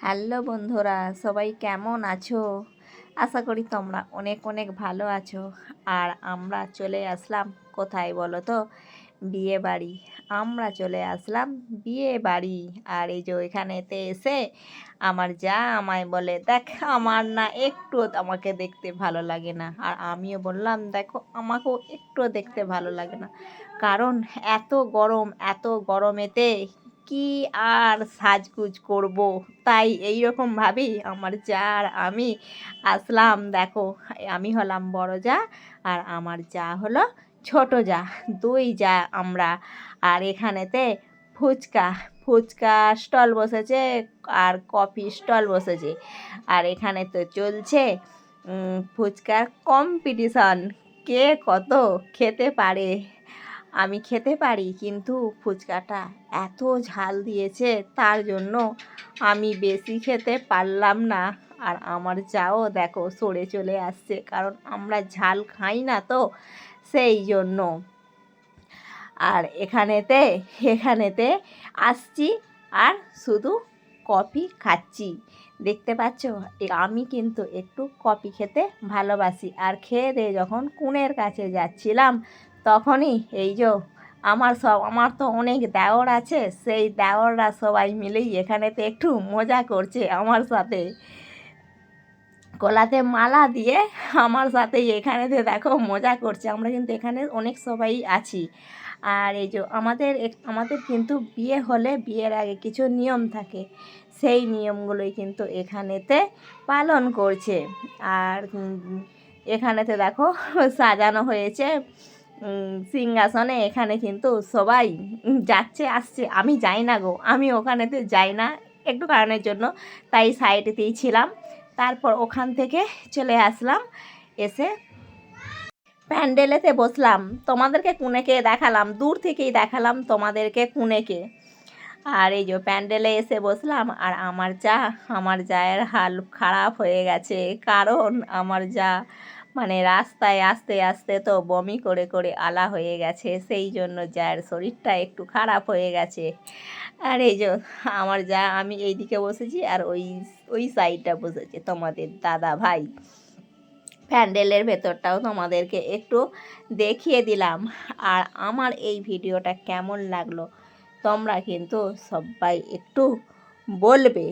Hello বন্ধুরা, সবাই কেমন আছো? আশা করি তোমরা অনেক অনেক ভালো আছো। আর আমরা চলে আসলাম কোথায় বলো তো? বিয়ে বাড়ি। আমরা চলে আসলাম বিয়ে বাড়ি। আর এই যে এখানেতে এসে আমার যা আমায় বলে, দেখ আমার না একটু আমাকে দেখতে ভালো লাগে না। আর আমিও বললাম, দেখো আমাকেও একটু দেখতে ভালো লাগে না, কারণ এত গরমেতে কি আর সাজগুজ করব। তাই এইরকম ভাবেই আমার যা আর আমি আসলাম। দেখো, আমি হলাম বড় যা আর আমার যা হলো ছোট যা, দুই যা আমরা। আর এখানেতে ফুচকা ফুচকা স্টল বসেছে আর কফি স্টল বসেছে। আর এখানে তো চলছে ফুচকার কম্পিটিশন, কে কত খেতে পারে। আমি খেতে পারি, কিন্তু ফুচকাটা এত ঝাল দিয়েছে, তার জন্য আমি বেশি খেতে পারলাম না। আর আমার যাও দেখো সরে চলে আসছে, কারণ আমরা ঝাল খাই না তো, সেই জন্য। আর এখানেতে আসছি আর শুধু কফি খাচ্ছি। দেখতে পাচ্ছ, আমি কিন্তু একটু কফি খেতে ভালোবাসি। আর খেয়ে দিয়ে যখন কুনের কাছে যাচ্ছিলাম, তখনই এই যে আমার তো অনেক দেওর আছে, সেই দেওররা সবাই মিলেই এখানেতে একটু মজা করছে আমার সাথে, গলাতে মালা দিয়ে আমার সাথে এখানেতে দেখো মজা করছে। আমরা কিন্তু এখানে অনেক সবাই আছি। আর এই যে আমাদের কিন্তু বিয়ে হলে বিয়ের আগে কিছু নিয়ম থাকে, সেই নিয়মগুলোই কিন্তু এখানেতে পালন করছে। আর এখানেতে দেখো সাজানো হয়েছে সিংহাসনে। এখানে কিন্তু সবাই যাচ্ছে আসছে, আমি যাই না গো, আমি ওখানেতে যাই না একটু কারণের জন্য, তাই সাইডেতেই ছিলাম। তারপর ওখান থেকে চলে আসলাম, এসে প্যান্ডেলেতে বসলাম। তোমাদেরকে কুনেকে দেখালাম, দূর থেকেই দেখালাম তোমাদেরকে কুনেকে। আর এই যে প্যান্ডেলে এসে বসলাম। আর আমার জায়ের হাল খারাপ হয়ে গেছে, কারণ আমার যা মানে রাস্তায় আস্তে আস্তে তো বমি করে করে আলা হয়ে গেছে, সেই জন্য জায়ের শরীরটা একটু খারাপ হয়ে গেছে। আর এই যে আমার যা, আমি এইদিকে বসেছি আর ওই সাইডটা বসেছে তোমাদের দাদা ভাই। প্যান্ডেলের ভেতরটাও তোমাদেরকে একটু দেখিয়ে দিলাম। আর আমার এই ভিডিওটা কেমন লাগলো তোমরা কিন্তু সবাই একটু বলবে।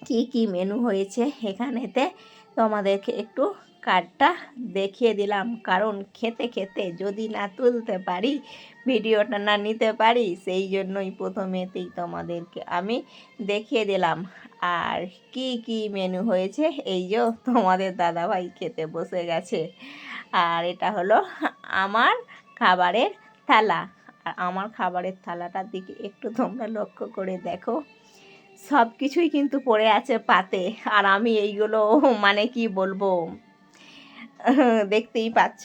কি কি মেনু হয়েছে এখানেতে তোমাদেরকে একটু কার্ডটা দেখিয়ে দিলাম, কারণ খেতে খেতে যদি না তুলতে পারি, ভিডিওটা না নিতে পারি, সেই জন্যই প্রথমেতেই তোমাদেরকে আমি দেখিয়ে দিলাম। আর কি কি মেনু হয়েছে, এই যে তোমাদের দাদাভাই খেতে বসে গেছে। আর এটা হলো আমার খাবারের থালা। আর আমার খাবারের থালাটার দিকে একটু তোমরা লক্ষ্য করে দেখো, সব কিছুই কিন্তু পড়ে আছে পাতে। আর আমি এইগুলো মানে কি বলবো, দেখতেই পাচ্ছ,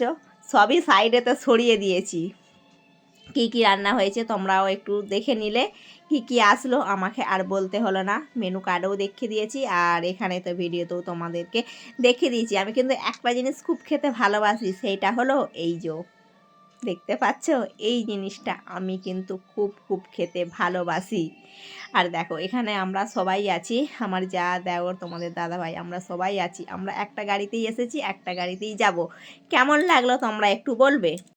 সবই সাইডেতে ছড়িয়ে দিয়েছি। কি কি রান্না হয়েছে তোমরাও একটু দেখে নিলে, কি কি আসলো আমাকে আর বলতে হলো না, মেনু কার্ডেও দেখিয়ে দিয়েছি। আর এখানে তো ভিডিওতেও তোমাদেরকে দেখিয়ে দিয়েছি। আমি কিন্তু একটা জিনিস খুব খেতে ভালোবাসি, সেইটা হলো এই যে দেখতে পাচ্ছ, এই জিনিসটা আমি কিন্তু খুব খুব খেতে ভালোবাসি। আর দেখো এখানে আমরা সবাই আছি, আমার যা দেওর তোমাদের দাদাভাই, আমরা সবাই আছি। আমরা একটা গাড়িতেই এসেছি, একটা গাড়িতেই যাব। কেমন লাগলো তোমরা একটু বলবে।